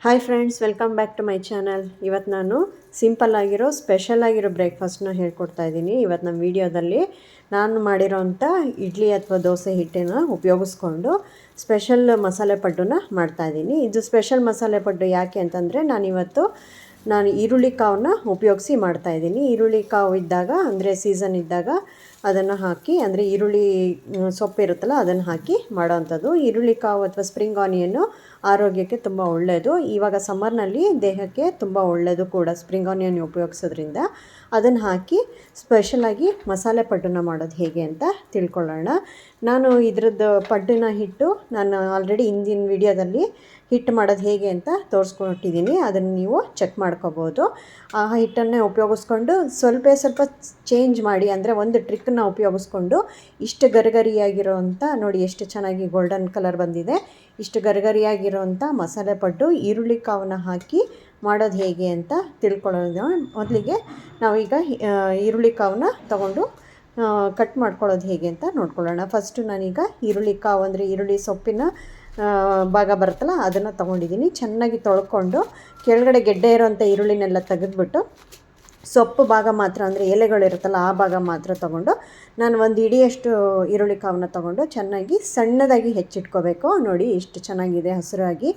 Hi friends, welcome back to my channel. ಇವತ್ತು ನಾನು simple ಆಗಿರೋ ಸ್ಪೆಷಲ್ ಆಗಿರೋ ಬ್ರೇಕ್ಫಾಸ್ಟ್ನ ಹೇಳ್ಕೊಡ್ತಾ ಇದ್ದೀನಿ. ಇವತ್ತು ನಮ್ಮ ವಿಡಿಯೋದಲ್ಲಿ ನಾನು ಮಾಡಿರೋಂಥ ಇಡ್ಲಿ ಅಥವಾ ದೋಸೆ ಹಿಟ್ಟನ್ನು ಉಪಯೋಗಿಸ್ಕೊಂಡು ಸ್ಪೆಷಲ್ ಮಸಾಲೆ ಪಡ್ಡನ್ನ ಮಾಡ್ತಾಯಿದ್ದೀನಿ. ಇದು ಸ್ಪೆಷಲ್ ಮಸಾಲೆ ಪಡ್ಡು ಯಾಕೆ ಅಂತಂದರೆ ನಾನು ಈರುಳ್ಳಿ ಕಾವನ್ನ ಉಪಯೋಗಿಸಿ ಮಾಡ್ತಾಯಿದ್ದೀನಿ. ಈರುಳ್ಳಿ ಕಾವು ಇದ್ದಾಗ ಅಂದರೆ ಸೀಸನ್ ಇದ್ದಾಗ ಅದನ್ನು ಹಾಕಿ, ಅಂದರೆ ಈರುಳ್ಳಿ ಸೊಪ್ಪು ಇರುತ್ತಲ್ಲ ಅದನ್ನು ಹಾಕಿ ಮಾಡೋವಂಥದ್ದು. ಈರುಳ್ಳಿ ಕಾವು ಅಥವಾ ಸ್ಪ್ರಿಂಗ್ ಆನಿಯನ್ನು ಆರೋಗ್ಯಕ್ಕೆ ತುಂಬ ಒಳ್ಳೆಯದು. ಇವಾಗ ಸಮ್ಮರ್ನಲ್ಲಿ ದೇಹಕ್ಕೆ ತುಂಬ ಒಳ್ಳೆಯದು ಕೂಡ ಸ್ಪ್ರಿಂಗ್ ಆನಿಯನ್ ಉಪಯೋಗಿಸೋದ್ರಿಂದ. ಅದನ್ನು ಹಾಕಿ ಸ್ಪೆಷಲಾಗಿ ಮಸಾಲೆ ಪಡ್ಡನ್ನ ಮಾಡೋದು ಹೇಗೆ ಅಂತ ತಿಳ್ಕೊಳ್ಳೋಣ. ನಾನು ಇದ್ರದ್ದು ಪಡ್ಡಿನ ಹಿಟ್ಟು ನಾನು ಆಲ್ರೆಡಿ ಹಿಂದಿನ ವಿಡಿಯೋದಲ್ಲಿ ಹಿಟ್ಟು ಮಾಡೋದು ಹೇಗೆ ಅಂತ ತೋರಿಸ್ಕೊಟ್ಟಿದ್ದೀನಿ. ಅದನ್ನು ನೀವು ಚೆಕ್ ಮಾಡ್ಕೋಬೋದು. ಆ ಹಿಟ್ಟನ್ನೇ ಉಪಯೋಗಿಸ್ಕೊಂಡು ಸ್ವಲ್ಪ ಚೇಂಜ್ ಮಾಡಿ, ಅಂದರೆ ಒಂದು ಟ್ರಿಕ್ಕನ್ನ ಉಪಯೋಗಿಸ್ಕೊಂಡು ಇಷ್ಟು ಗರಿಗರಿಯಾಗಿರೋವಂಥ, ನೋಡಿ ಎಷ್ಟು ಚೆನ್ನಾಗಿ ಗೋಲ್ಡನ್ ಕಲರ್ ಬಂದಿದೆ, ಇಷ್ಟು ಗರಿಗರಿಯಾಗಿರೋವಂಥ ಮಸಾಲೆ ಪಡ್ಡು ಈರುಳ್ಳಿ ಕಾವನ್ನ ಹಾಕಿ ಮಾಡೋದು ಹೇಗೆ ಅಂತ ತಿಳ್ಕೊಳ್ಳೋದು. ಮೊದಲಿಗೆ ನಾವೀಗ ಈರುಳ್ಳಿ ಕಾವನ್ನ ತೊಗೊಂಡು ಕಟ್ ಮಾಡ್ಕೊಳ್ಳೋದು ಹೇಗೆ ಅಂತ ನೋಡ್ಕೊಳ್ಳೋಣ. ಫಸ್ಟು ನಾನೀಗ ಈರುಳ್ಳಿ ಕಾವು ಅಂದರೆ ಈರುಳ್ಳಿ ಸೊಪ್ಪಿನ ಭಾಗ ಬರುತ್ತಲ್ಲ ಅದನ್ನು ತೊಗೊಂಡಿದ್ದೀನಿ. ಚೆನ್ನಾಗಿ ತೊಳ್ಕೊಂಡು ಕೆಳಗಡೆ ಗೆಡ್ಡೆ ಇರೋವಂಥ ಈರುಳ್ಳಿನೆಲ್ಲ ತೆಗೆದುಬಿಟ್ಟು ಸೊಪ್ಪು ಭಾಗ ಮಾತ್ರ, ಅಂದರೆ ಎಲೆಗಳಿರುತ್ತಲ್ಲ ಆ ಭಾಗ ಮಾತ್ರ ತೊಗೊಂಡು ನಾನು ಒಂದು ಇಡಿಯಷ್ಟು ಈರುಳ್ಳಿ ಕಾವನ್ನ ತೊಗೊಂಡು ಚೆನ್ನಾಗಿ ಸಣ್ಣದಾಗಿ ಹೆಚ್ಚಿಟ್ಕೋಬೇಕು. ನೋಡಿ ಎಷ್ಟು ಚೆನ್ನಾಗಿದೆ ಹಸಿರಾಗಿ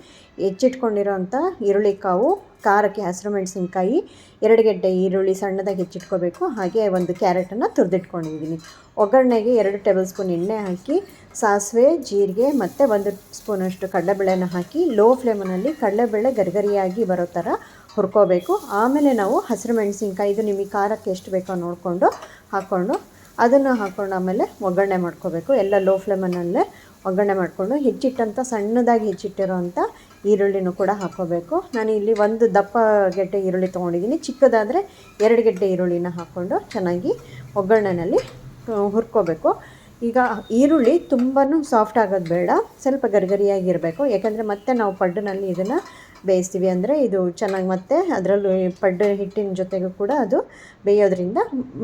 ಹೆಚ್ಚಿಟ್ಕೊಂಡಿರೋಂಥ ಈರುಳ್ಳಿ ಕಾವು. ಖಾರಕ್ಕೆ ಹಸಿರು ಮೆಣಸಿನ್ಕಾಯಿ, 2 ಗೆಡ್ಡೆ ಈರುಳ್ಳಿ ಸಣ್ಣದಾಗಿ ಹೆಚ್ಚಿಟ್ಕೋಬೇಕು. ಹಾಗೆ ಒಂದು ಕ್ಯಾರೆಟನ್ನು ತುರಿದಿಟ್ಕೊಂಡಿದ್ದೀನಿ. ಒಗ್ಗರಣೆಗೆ 2 ಟೇಬಲ್ ಸ್ಪೂನ್ ಎಣ್ಣೆ ಹಾಕಿ ಸಾಸಿವೆ, ಜೀರಿಗೆ ಮತ್ತು 1 ಸ್ಪೂನಷ್ಟು ಕಡಲೆಬೇಳೆನ ಹಾಕಿ ಲೋ ಫ್ಲೇಮಲ್ಲಿ ಕಡಲೆಬೇಳೆ ಗರಿಗರಿಯಾಗಿ ಬರೋ ಥರ ಹುರ್ಕೋಬೇಕು. ಆಮೇಲೆ ನಾವು ಹಸಿರು ಮೆಣಸಿನ್ಕಾಯಿ, ಇದು ನಿಮಗೆ ಖಾರಕ್ಕೆ ಎಷ್ಟು ಬೇಕೋ ನೋಡಿಕೊಂಡು ಹಾಕ್ಕೊಂಡು ಅದನ್ನು ಹಾಕ್ಕೊಂಡು ಆಮೇಲೆ ಒಗ್ಗರಣೆ ಮಾಡ್ಕೋಬೇಕು. ಎಲ್ಲ ಲೋ ಫ್ಲೇಮನಲ್ಲೇ ಒಗ್ಗರಣೆ ಮಾಡಿಕೊಂಡು ಹೆಚ್ಚಿಟ್ಟಂಥ ಸಣ್ಣದಾಗಿ ಹೆಚ್ಚಿಟ್ಟಿರೋವಂಥ ಈರುಳ್ಳಿನೂ ಕೂಡ ಹಾಕ್ಕೋಬೇಕು. ನಾನು ಇಲ್ಲಿ 1 ದಪ್ಪ ಗೆಡ್ಡೆ ಈರುಳ್ಳಿ ತೊಗೊಂಡಿದ್ದೀನಿ. ಚಿಕ್ಕದಾದರೆ 2 ಗೆಡ್ಡೆ ಈರುಳ್ಳಿನ ಹಾಕ್ಕೊಂಡು ಚೆನ್ನಾಗಿ ಒಗ್ಗರಣೆಯಲ್ಲಿ ಹುರ್ಕೋಬೇಕು. ಈಗ ಈರುಳ್ಳಿ ತುಂಬಾ ಸಾಫ್ಟ್ ಆಗೋದು ಬೇಡ, ಸ್ವಲ್ಪ ಗರಿಗರಿಯಾಗಿರಬೇಕು. ಯಾಕಂದರೆ ಮತ್ತೆ ನಾವು ಪಡ್ಡಿನಲ್ಲಿ ಇದನ್ನು ಬೇಯಿಸ್ತೀವಿ, ಅಂದರೆ ಇದು ಚೆನ್ನಾಗಿ ಮತ್ತೆ ಅದರಲ್ಲೂ ಪಡ್ಡು ಹಿಟ್ಟಿನ ಜೊತೆಗೂ ಕೂಡ ಅದು ಬೇಯೋದ್ರಿಂದ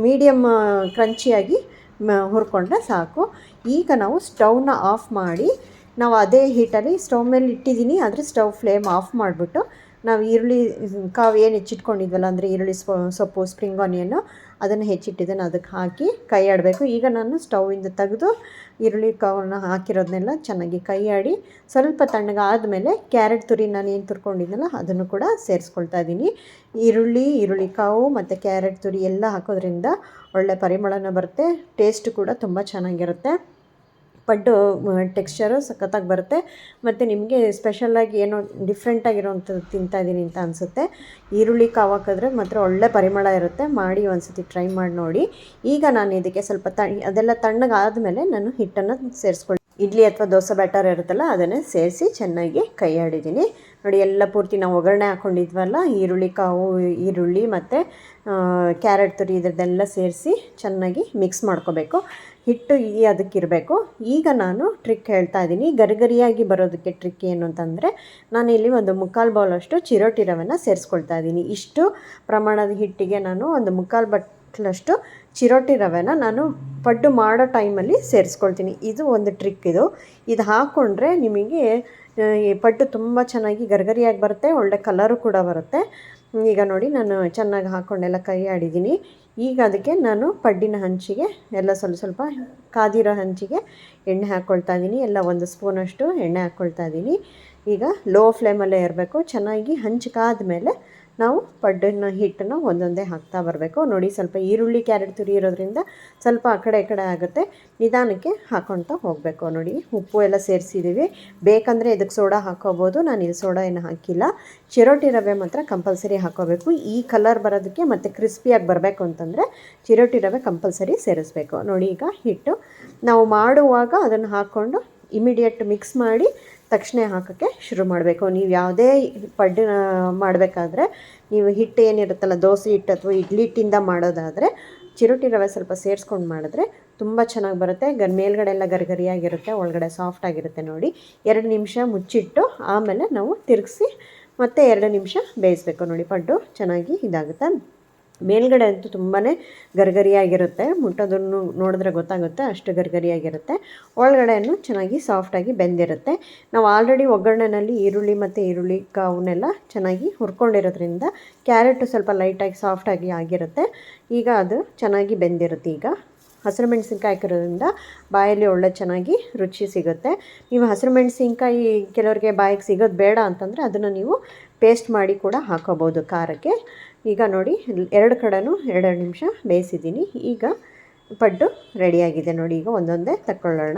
ಮೀಡಿಯಮ್ ಕ್ರಂಚಿಯಾಗಿ ಹುರ್ಕೊಂಡ್ರೆ ಸಾಕು. ಈಗ ನಾವು ಸ್ಟವ್ನ ಆಫ್ ಮಾಡಿ, ನಾವು ಅದೇ ಹೀಟಲ್ಲಿ ಸ್ಟವ್ ಮೇಲೆ ಇಟ್ಟಿದ್ದೀನಿ, ಆದರೆ ಸ್ಟವ್ ಫ್ಲೇಮ್ ಆಫ್ ಮಾಡಿಬಿಟ್ಟು ನಾವು ಈರುಳ್ಳಿ ಕಾವು ಏನು ಹೆಚ್ಚಿಟ್ಕೊಂಡಿದ್ವಲ್ಲ, ಅಂದರೆ ಈರುಳ್ಳಿ ಸೊಪ್ಪು ಸ್ಪ್ರಿಂಗ್ ಆನಿಯನ್ನು ಅದನ್ನು ಹೆಚ್ಚಿಟ್ಟಿದ್ದೇನೆ, ಅದಕ್ಕೆ ಹಾಕಿ ಕೈ ಆಡಬೇಕು. ಈಗ ನಾನು ಸ್ಟವ್ವಿಂದ ತೆಗೆದು ಈರುಳ್ಳಿ ಕಾವನ್ನ ಹಾಕಿರೋದನ್ನೆಲ್ಲ ಚೆನ್ನಾಗಿ ಕೈ ಆಡಿ ಸ್ವಲ್ಪ ತಣ್ಣಗಾದಮೇಲೆ ಕ್ಯಾರೆಟ್ ತುರಿ ನಾನು ಏನು ತುರ್ಕೊಂಡಿದ್ನಲ್ಲ ಅದನ್ನು ಕೂಡ ಸೇರಿಸ್ಕೊಳ್ತಾ ಇದ್ದೀನಿ. ಈರುಳ್ಳಿ ಕಾವು ಮತ್ತು ಕ್ಯಾರೆಟ್ ತುರಿ ಎಲ್ಲ ಹಾಕೋದ್ರಿಂದ ಒಳ್ಳೆ ಪರಿಮಳನ ಬರುತ್ತೆ, ಟೇಸ್ಟ್ ಕೂಡ ತುಂಬ ಚೆನ್ನಾಗಿರುತ್ತೆ. ಪಡ್ಡು ಟೆಕ್ಸ್ಚರು ಸಖತ್ತಾಗಿ ಬರುತ್ತೆ. ಮತ್ತು ನಿಮಗೆ ಸ್ಪೆಷಲಾಗಿ ಏನೋ ಡಿಫ್ರೆಂಟಾಗಿರೋವಂಥದ್ದು ತಿಂತಾಯಿದ್ದೀನಿ ಅಂತ ಅನಿಸುತ್ತೆ. ಈರುಳ್ಳಿ ಕಾವು ಹಾಕಿದ್ರೆ ಮಾತ್ರ ಒಳ್ಳೆ ಪರಿಮಳ ಇರುತ್ತೆ. ಮಾಡಿ ಒಂದು ಸತಿ ಟ್ರೈ ಮಾಡಿ ನೋಡಿ. ಈಗ ನಾನು ಇದಕ್ಕೆ ಸ್ವಲ್ಪ ಅದೆಲ್ಲ ತಣ್ಣಗಾದಮೇಲೆ ನಾನು ಹಿಟ್ಟನ್ನು ಸೇರಿಸ್ಕೊಳ್ತೀನಿ. ಇಡ್ಲಿ ಅಥವಾ ದೋಸೆ ಬ್ಯಾಟರ್ ಇರುತ್ತಲ್ಲ ಅದನ್ನೇ ಸೇರಿಸಿ ಚೆನ್ನಾಗಿ ಕೈ ಆಡಿದ್ದೀನಿ. ನೋಡಿ ಎಲ್ಲ ಪೂರ್ತಿ ನಾವು ಒಗ್ಗರಣೆ ಹಾಕ್ಕೊಂಡಿದ್ವಲ್ಲ, ಈರುಳ್ಳಿ ಕಾವು, ಈರುಳ್ಳಿ ಮತ್ತು ಕ್ಯಾರೆಟ್ ತುರಿ ಇದರದ್ದೆಲ್ಲ ಸೇರಿಸಿ ಚೆನ್ನಾಗಿ ಮಿಕ್ಸ್ ಮಾಡ್ಕೋಬೇಕು. ಹಿಟ್ಟು ಅದಕ್ಕಿರಬೇಕು. ಈಗ ನಾನು ಟ್ರಿಕ್ ಹೇಳ್ತಾ ಇದ್ದೀನಿ. ಗರಿಗರಿಯಾಗಿ ಬರೋದಕ್ಕೆ ಟ್ರಿಕ್ ಏನು ಅಂತಂದರೆ, ನಾನಿಲ್ಲಿ 1/4 ಬೌಲಷ್ಟು ಚಿರೋಟಿ ರವೆನ ಸೇರಿಸ್ಕೊಳ್ತಾ ಇದ್ದೀನಿ. ಇಷ್ಟು ಪ್ರಮಾಣದ ಹಿಟ್ಟಿಗೆ ನಾನು 1/4 ಬಟ್ಲಷ್ಟು ಚಿರೋಟಿ ರವೆನ ನಾನು ಪಡ್ಡು ಮಾಡೋ ಟೈಮಲ್ಲಿ ಸೇರಿಸ್ಕೊಳ್ತೀನಿ. ಇದು ಒಂದು ಟ್ರಿಕ್. ಇದು ಹಾಕ್ಕೊಂಡ್ರೆ ನಿಮಗೆ ಈ ಪಡ್ಡು ತುಂಬ ಚೆನ್ನಾಗಿ ಗರಿಗರಿಯಾಗಿ ಬರುತ್ತೆ, ಒಳ್ಳೆ ಕಲರು ಕೂಡ ಬರುತ್ತೆ. ಈಗ ನೋಡಿ ನಾನು ಚೆನ್ನಾಗಿ ಹಾಕ್ಕೊಂಡೆಲ್ಲ ಕೈ ಆಡಿದ್ದೀನಿ. ಈಗ ಅದಕ್ಕೆ ನಾನು ಪಡ್ಡಿನ ಹಂಚಿಗೆ ಎಲ್ಲ ಸ್ವಲ್ಪ ಕಾದಿರೋ ಹಂಚಿಗೆ ಎಣ್ಣೆ ಹಾಕ್ಕೊಳ್ತಾ ಇದ್ದೀನಿ. ಎಲ್ಲ 1 ಸ್ಪೂನಷ್ಟು ಎಣ್ಣೆ ಹಾಕ್ಕೊಳ್ತಾ ಇದ್ದೀನಿ. ಈಗ ಲೋ ಫ್ಲೇಮಲ್ಲೇ ಇರಬೇಕು. ಚೆನ್ನಾಗಿ ಹಂಚು ಕಾದ್ಮೇಲೆ ನಾವು ಪಡ್ಡಿನ ಹಿಟ್ಟನ್ನು ಒಂದೊಂದೇ ಹಾಕ್ತಾ ಬರಬೇಕು. ನೋಡಿ ಸ್ವಲ್ಪ ಈರುಳ್ಳಿ ಕ್ಯಾರೆಟ್ ತುರಿ ಇರೋದ್ರಿಂದ ಸ್ವಲ್ಪ ಆ ಕಡೆ ಈ ಕಡೆ ಆಗುತ್ತೆ, ನಿಧಾನಕ್ಕೆ ಹಾಕ್ಕೊಳ್ತಾ ಹೋಗಬೇಕು. ನೋಡಿ ಉಪ್ಪು ಎಲ್ಲ ಸೇರಿಸಿದ್ದೀವಿ. ಬೇಕಂದರೆ ಇದಕ್ಕೆ ಸೋಡಾ ಹಾಕ್ಕೋಬೋದು, ನಾನು ಇದು ಸೋಡಾ ಏನು ಹಾಕಿಲ್ಲ. ಚಿರೋಟಿ ರವೆ ಮಾತ್ರ ಕಂಪಲ್ಸರಿ ಹಾಕ್ಕೋಬೇಕು. ಈ ಕಲರ್ ಬರೋದಕ್ಕೆ ಮತ್ತು ಕ್ರಿಸ್ಪಿಯಾಗಿ ಬರಬೇಕು ಅಂತಂದರೆ ಚಿರೋಟಿ ರವೆ ಕಂಪಲ್ಸರಿ ಸೇರಿಸ್ಬೇಕು. ನೋಡಿ ಈಗ ಹಿಟ್ಟು ನಾವು ಮಾಡುವಾಗ ಅದನ್ನು ಹಾಕ್ಕೊಂಡು ಇಮಿಡಿಯೇಟ್ ಮಿಕ್ಸ್ ಮಾಡಿ ತಕ್ಷಣ ಹಾಕೋಕ್ಕೆ ಶುರು ಮಾಡಬೇಕು. ನೀವು ಯಾವುದೇ ಪಡ್ಡು ಮಾಡಬೇಕಾದ್ರೆ ನೀವು ಹಿಟ್ಟು ಏನಿರುತ್ತಲ್ಲ, ದೋಸೆ ಹಿಟ್ಟು ಅಥವಾ ಇಡ್ಲಿ ಹಿಟ್ಟಿಂದ ಮಾಡೋದಾದರೆ ಚಿರೋಟಿ ರವೆ ಸ್ವಲ್ಪ ಸೇರಿಸ್ಕೊಂಡು ಮಾಡಿದ್ರೆ ತುಂಬ ಚೆನ್ನಾಗಿ ಬರುತ್ತೆ. ಮೇಲ್ಗಡೆ ಎಲ್ಲ ಗರಿಗರಿಯಾಗಿರುತ್ತೆ, ಒಳಗಡೆ ಸಾಫ್ಟಾಗಿರುತ್ತೆ. ನೋಡಿ 2 ನಿಮಿಷ ಮುಚ್ಚಿಟ್ಟು ಆಮೇಲೆ ನಾವು ತಿರುಗಿಸಿ ಮತ್ತೆ 2 ನಿಮಿಷ ಬೇಯಿಸಬೇಕು. ನೋಡಿ ಪಡ್ಡು ಚೆನ್ನಾಗಿ ಇದಾಗುತ್ತೆ. ಮೇಲ್ಗಡೆ ಅಂತೂ ತುಂಬಾ ಗರಿಗರಿಯಾಗಿರುತ್ತೆ, ಮುಟ್ಟೋದನ್ನು ನೋಡಿದ್ರೆ ಗೊತ್ತಾಗುತ್ತೆ ಅಷ್ಟು ಗರಿಗರಿಯಾಗಿರುತ್ತೆ. ಒಳಗಡೆಯನ್ನು ಚೆನ್ನಾಗಿ ಸಾಫ್ಟಾಗಿ ಬೆಂದಿರುತ್ತೆ. ನಾವು ಆಲ್ರೆಡಿ ಒಗ್ಗರಣೆಯಲ್ಲಿ ಈರುಳ್ಳಿ ಮತ್ತು ಈರುಳ್ಳಿ ಕಾವನ್ನೆಲ್ಲ ಚೆನ್ನಾಗಿ ಹುರ್ಕೊಂಡಿರೋದ್ರಿಂದ ಕ್ಯಾರೆಟು ಸ್ವಲ್ಪ ಲೈಟಾಗಿ ಸಾಫ್ಟಾಗಿ ಆಗಿರುತ್ತೆ. ಈಗ ಅದು ಚೆನ್ನಾಗಿ ಬೆಂದಿರುತ್ತೆ. ಈಗ ಹಸಿರು ಮೆಣಸಿನ್ಕಾಯಿ ಹಾಕಿರೋದ್ರಿಂದ ಬಾಯಲ್ಲಿ ಒಳ್ಳೆ ಚೆನ್ನಾಗಿ ರುಚಿ ಸಿಗುತ್ತೆ. ನೀವು ಹಸಿರು ಮೆಣಸಿನ್ಕಾಯಿ ಕೆಲವರಿಗೆ ಬಾಯಿಗೆ ಸಿಗೋದು ಬೇಡ ಅಂತಂದರೆ ಅದನ್ನು ನೀವು ಪೇಸ್ಟ್ ಮಾಡಿ ಕೂಡ ಹಾಕೋಬೋದು ಖಾರಕ್ಕೆ. ಈಗ ನೋಡಿ 2 ಕಡೆನೂ 2 ನಿಮಿಷ ಬೇಯಿಸಿದ್ದೀನಿ. ಈಗ ಪಡ್ಡು ರೆಡಿಯಾಗಿದೆ ನೋಡಿ. ಈಗ ಒಂದೊಂದೇ ತಗೊಳ್ಳೋಣ.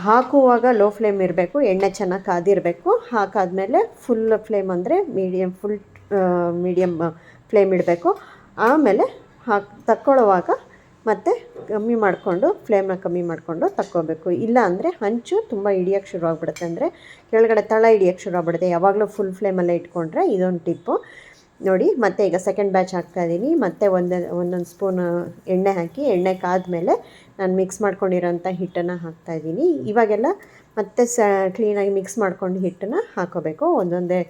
ಹಾಕುವಾಗ ಲೋ ಫ್ಲೇಮ್ ಇರಬೇಕು, ಎಣ್ಣೆ ಚೆನ್ನಾಗಿ ಕಾದಿರಬೇಕು. ಹಾಕಾದ್ಮೇಲೆ ಫುಲ್ ಫ್ಲೇಮ್ ಅಂದರೆ ಮೀಡಿಯಮ್ ಫ್ಲೇಮ್ ಇಡಬೇಕು. ಆಮೇಲೆ ತಕ್ಕೊಳ್ಳುವಾಗ ಮತ್ತು ಫ್ಲೇಮ್ನ ಕಮ್ಮಿ ಮಾಡಿಕೊಂಡು ತಕ್ಕೋಬೇಕು. ಇಲ್ಲ ಅಂದರೆ ಹಂಚು ತುಂಬ ಹಿಡಿಯೋಕ್ಕೆ ಶುರು ಆಗಿಬಿಡುತ್ತೆ, ಅಂದರೆ ಕೆಳಗಡೆ ತಳ ಹಿಡಿಯೋಕ್ಕೆ ಶುರು ಆಗ್ಬಿಡುತ್ತೆ. ಯಾವಾಗಲೂ ಫುಲ್ ಫ್ಲೇಮಲ್ಲೇ ಇಟ್ಕೊಂಡ್ರೆ ಇದೊಂದು ಟಿಪ್ಪು ನೋಡಿ. ಮತ್ತು ಈಗ ಸೆಕೆಂಡ್ ಬ್ಯಾಚ್ ಹಾಕ್ತಾಯಿದ್ದೀನಿ. ಮತ್ತು ಒಂದೊಂದು ಸ್ಪೂನ್ ಎಣ್ಣೆ ಹಾಕಿ, ಎಣ್ಣೆ ಕಾದ್ಮೇಲೆ ನಾನು ಮಿಕ್ಸ್ ಮಾಡ್ಕೊಂಡಿರೋಂಥ ಹಿಟ್ಟನ್ನು ಹಾಕ್ತಾಯಿದ್ದೀನಿ. ಇವಾಗೆಲ್ಲ ಮತ್ತೆ ಕ್ಲೀನಾಗಿ ಮಿಕ್ಸ್ ಮಾಡ್ಕೊಂಡು ಹಿಟ್ಟನ್ನು ಹಾಕೋಬೇಕು. ಒಂದೊಂದೇ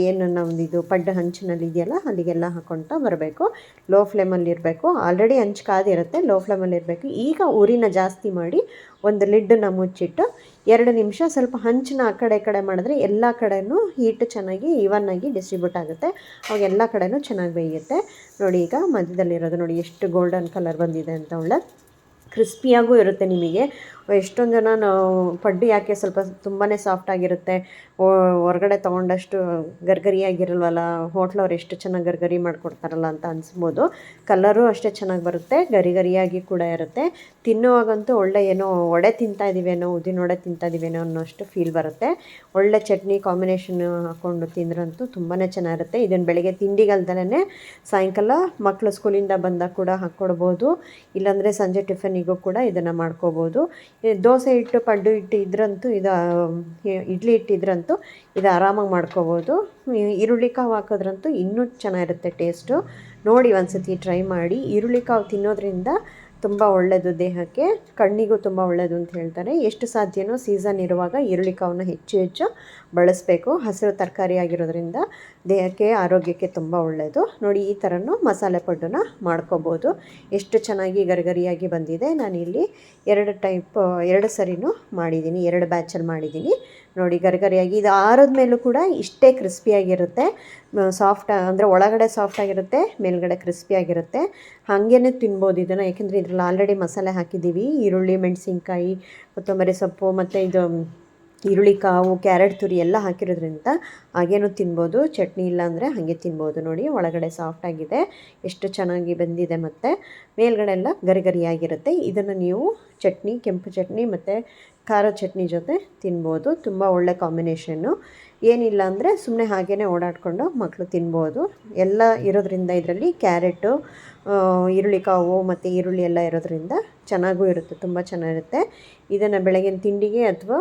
ಏನು ನಮ್ಮದು ಇದು ಪಡ್ಡು ಹಂಚಿನಲ್ಲಿ ಇದೆಯಲ್ಲ ಅಲ್ಲಿಗೆಲ್ಲ ಹಾಕ್ಕೊಳ್ತಾ ಬರಬೇಕು. ಲೋ ಫ್ಲೇಮಲ್ಲಿರಬೇಕು. ಆಲ್ರೆಡಿ ಹಂಚು ಕಾದಿರುತ್ತೆ, ಲೋ ಫ್ಲೇಮಲ್ಲಿರಬೇಕು. ಈಗ ಉರಿನ ಜಾಸ್ತಿ ಮಾಡಿ ಒಂದು ಲಿಡ್ಡನ್ನು ಮುಚ್ಚಿಟ್ಟು 2 ನಿಮಿಷ ಸ್ವಲ್ಪ ಹಂಚನ್ನ ಆ ಕಡೆ ಈ ಕಡೆ ಮಾಡಿದ್ರೆ ಎಲ್ಲ ಕಡೆಯೂ ಹೀಟ್ ಚೆನ್ನಾಗಿ ಈವನ್ನಾಗಿ ಡಿಸ್ಟ್ರಿಬ್ಯೂಟ್ ಆಗುತ್ತೆ. ಅವಾಗ ಎಲ್ಲ ಕಡೆಯೂ ಚೆನ್ನಾಗಿ ಬೇಯುತ್ತೆ ನೋಡಿ. ಈಗ ಮಧ್ಯದಲ್ಲಿರೋದು ನೋಡಿ ಎಷ್ಟು ಗೋಲ್ಡನ್ ಕಲರ್ ಬಂದಿದೆ ಅಂತ, ಒಳ್ಳೆ ಕ್ರಿಸ್ಪಿಯಾಗೂ ಇರುತ್ತೆ. ನಿಮಗೆ ಎಷ್ಟೊಂದು ಜನ ನಾವು ಪಡ್ಡು ಯಾಕೆ ಸ್ವಲ್ಪ ತುಂಬಾ ಸಾಫ್ಟಾಗಿರುತ್ತೆ, ಹೊರಗಡೆ ತೊಗೊಂಡಷ್ಟು ಗರಿಗರಿಯಾಗಿರಲ್ವಲ್ಲ, ಹೋಟ್ಲವ್ರು ಎಷ್ಟು ಚೆನ್ನಾಗಿ ಗರಿಗರಿ ಮಾಡಿಕೊಡ್ತಾರಲ್ಲ ಅಂತ ಅನಿಸ್ಬೋದು. ಕಲರು ಅಷ್ಟೇ ಚೆನ್ನಾಗಿ ಬರುತ್ತೆ, ಗರಿಗರಿಯಾಗಿ ಕೂಡ ಇರುತ್ತೆ. ತಿನ್ನುವಾಗಂತೂ ಒಳ್ಳೆ ಏನೋ ವಡೆ ತಿಂತಾಯಿದ್ದೀವೇನೋ, ಉದ್ದಿನ ವಡೆ ತಿಂತಾಯಿದ್ದೀವೇನೋ ಅನ್ನೋಷ್ಟು ಫೀಲ್ ಬರುತ್ತೆ. ಒಳ್ಳೆ ಚಟ್ನಿ ಕಾಂಬಿನೇಷನ್ ಹಾಕ್ಕೊಂಡು ತಿಂದ್ರಂತೂ ತುಂಬಾ ಚೆನ್ನಾಗಿರುತ್ತೆ. ಇದನ್ನು ಬೆಳಗ್ಗೆ ತಿಂಡಿಗಲ್ದಲೇ ಸಾಯಂಕಾಲ ಮಕ್ಕಳು ಸ್ಕೂಲಿಂದ ಬಂದಾಗ ಕೂಡ ಹಾಕ್ಕೊಡ್ಬೋದು. ಇಲ್ಲಾಂದರೆ ಸಂಜೆ ಟಿಫನಿಗೂ ಕೂಡ ಇದನ್ನು ಮಾಡ್ಕೋಬೋದು. ದೋಸೆ ಹಿಟ್ಟು ಪಡ್ಡು ಹಿಟ್ಟು ಇದ್ರಂತೂ ಇಡ್ಲಿ ಹಿಟ್ಟಿದ್ರಂತೂ ಇದು ಆರಾಮಾಗಿ ಮಾಡ್ಕೋಬೋದು. ಈರುಳ್ಳಿ ಕಾವು ಹಾಕೋದ್ರಂತೂ ಇನ್ನೂ ಚೆನ್ನಾಗಿರುತ್ತೆ ಟೇಸ್ಟು. ನೋಡಿ ಒಂದ್ಸತಿ ಟ್ರೈ ಮಾಡಿ. ಈರುಳ್ಳಿ ಕಾವು ತಿನ್ನೋದ್ರಿಂದ ತುಂಬ ಒಳ್ಳೆಯದು ದೇಹಕ್ಕೆ, ಕಣ್ಣಿಗೂ ತುಂಬ ಒಳ್ಳೆಯದು ಅಂತ ಹೇಳ್ತಾರೆ. ಎಷ್ಟು ಸಾಧ್ಯನೋ ಸೀಸನ್ ಇರುವಾಗ ಈರುಳ್ಳಿ ಕಾವನ್ನ ಹೆಚ್ಚು ಬಳಸಬೇಕು. ಹಸಿರು ತರಕಾರಿ ಆಗಿರೋದ್ರಿಂದ ದೇಹಕ್ಕೆ ಆರೋಗ್ಯಕ್ಕೆ ತುಂಬ ಒಳ್ಳೆಯದು ನೋಡಿ. ಈ ಥರನೂ ಮಸಾಲೆ ಪಡ್ಡನ್ನ ಮಾಡ್ಕೋಬೋದು. ಎಷ್ಟು ಚೆನ್ನಾಗಿ ಗರಿಗರಿಯಾಗಿ ಬಂದಿದೆ. ನಾನಿಲ್ಲಿ 2 ಸರಿನೂ ಮಾಡಿದ್ದೀನಿ, 2 ಬ್ಯಾಚಲ್ಲಿ ಮಾಡಿದ್ದೀನಿ ನೋಡಿ. ಗರಿಗರಿಯಾಗಿ ಇದು ಆರಿದ ಮೇಲೂ ಕೂಡ ಇಷ್ಟೇ ಕ್ರಿಸ್ಪಿಯಾಗಿರುತ್ತೆ. ಸಾಫ್ಟ್ ಅಂದರೆ ಒಳಗಡೆ ಸಾಫ್ಟಾಗಿರುತ್ತೆ, ಮೇಲ್ಗಡೆ ಕ್ರಿಸ್ಪಿಯಾಗಿರುತ್ತೆ. ಹಾಗೇ ತಿನ್ಬೋದು ಇದನ್ನು, ಯಾಕೆಂದರೆ ಇದ್ರಲ್ಲಿ ಆಲ್ರೆಡಿ ಮಸಾಲೆ ಹಾಕಿದ್ದೀವಿ. ಈರುಳ್ಳಿ, ಮೆಣಸಿನ್ಕಾಯಿ, ಕೊತ್ತಂಬರಿ ಸೊಪ್ಪು ಮತ್ತು ಇದು ಈರುಳ್ಳಿ ಕಾವು, ಕ್ಯಾರೆಟ್ ತುರಿ ಎಲ್ಲ ಹಾಕಿರೋದ್ರಿಂದ ಹಾಗೇನೂ ತಿನ್ಬೋದು. ಚಟ್ನಿ ಇಲ್ಲಾಂದರೆ ಹಾಗೆ ತಿನ್ಬೋದು ನೋಡಿ. ಒಳಗಡೆ ಸಾಫ್ಟಾಗಿದೆ, ಎಷ್ಟು ಚೆನ್ನಾಗಿ ಬಂದಿದೆ ಮತ್ತು ಮೇಲ್ಗಡೆ ಎಲ್ಲ ಗರಿಗರಿಯಾಗಿರುತ್ತೆ. ಇದನ್ನು ನೀವು ಚಟ್ನಿ, ಕೆಂಪು ಚಟ್ನಿ ಮತ್ತು ಖಾರ ಚಟ್ನಿ ಜೊತೆ ತಿನ್ಬೋದು. ತುಂಬ ಒಳ್ಳೆ ಕಾಂಬಿನೇಷನ್ನು. ಏನಿಲ್ಲ ಅಂದರೆ ಸುಮ್ಮನೆ ಹಾಗೇ ಓಡಾಡಿಕೊಂಡು ಮಕ್ಕಳು ತಿನ್ಬೋದು. ಎಲ್ಲ ಇರೋದ್ರಿಂದ ಇದರಲ್ಲಿ ಕ್ಯಾರೆಟು, ಈರುಳ್ಳಿ ಕಾವು ಮತ್ತು ಈರುಳ್ಳಿ ಎಲ್ಲ ಇರೋದ್ರಿಂದ ಚೆನ್ನಾಗೂ ಇರುತ್ತೆ, ತುಂಬ ಚೆನ್ನಾಗಿರುತ್ತೆ. ಇದನ್ನು ಬೆಳಗಿನ ತಿಂಡಿಗೆ ಅಥವಾ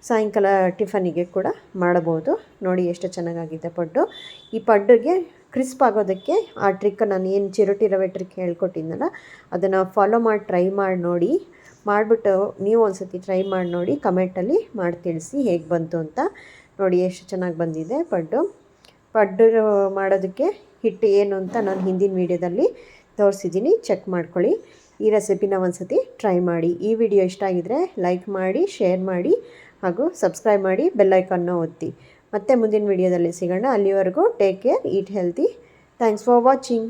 ಸಾಯಂಕಾಲ ಟಿಫನಿಗೆ ಕೂಡ ಮಾಡ್ಬೋದು ನೋಡಿ. ಎಷ್ಟು ಚೆನ್ನಾಗಾಗಿದೆ ಪಡ್ಡು. ಈ ಪಡ್ಡುಗೆ ಕ್ರಿಸ್ಪ್ ಆಗೋದಕ್ಕೆ ಆ ಟ್ರಿಕ್ ನಾನು ಏನು ಚಿರೋಟಿ ರವೆ ಟ್ರಿಕ್ ಹೇಳ್ಕೊಟ್ಟಿದ್ನಲ್ಲ ಅದನ್ನು ಫಾಲೋ ಮಾಡಿ ಟ್ರೈ ಮಾಡಿ ನೋಡಿ. ಮಾಡಿಬಿಟ್ಟು ನೀವು ಒಂದ್ಸತಿ ಟ್ರೈ ಮಾಡಿ ನೋಡಿ, ಕಮೆಂಟಲ್ಲಿ ಮಾಡಿ ತಿಳಿಸಿ ಹೇಗೆ ಬಂತು ಅಂತ. ನೋಡಿ ಎಷ್ಟು ಚೆನ್ನಾಗಿ ಬಂದಿದೆ ಪಡ್ಡು ಮಾಡೋದಕ್ಕೆ ಹಿಟ್ಟು ಏನು ಅಂತ ನಾನು ಹಿಂದಿನ ವೀಡಿಯೋದಲ್ಲಿ ತೋರಿಸಿದ್ದೀನಿ, ಚೆಕ್ ಮಾಡ್ಕೊಳ್ಳಿ. ಈ ರೆಸಿಪಿನ ಒಂದ್ಸತಿ ಟ್ರೈ ಮಾಡಿ. ಈ ವಿಡಿಯೋ ಇಷ್ಟ ಆಗಿದರೆ ಲೈಕ್ ಮಾಡಿ, ಶೇರ್ ಮಾಡಿ ಹಾಗೂ ಸಬ್ಸ್ಕ್ರೈಬ್ ಮಾಡಿ, ಬೆಲ್ ಐಕಾನ್ನ ಒತ್ತಿ. ಮತ್ತೆ ಮುಂದಿನ ವಿಡಿಯೋದಲ್ಲಿ ಸಿಗೋಣ. ಅಲ್ಲಿವರೆಗೂ take care, heat healthy. Thanks for watching.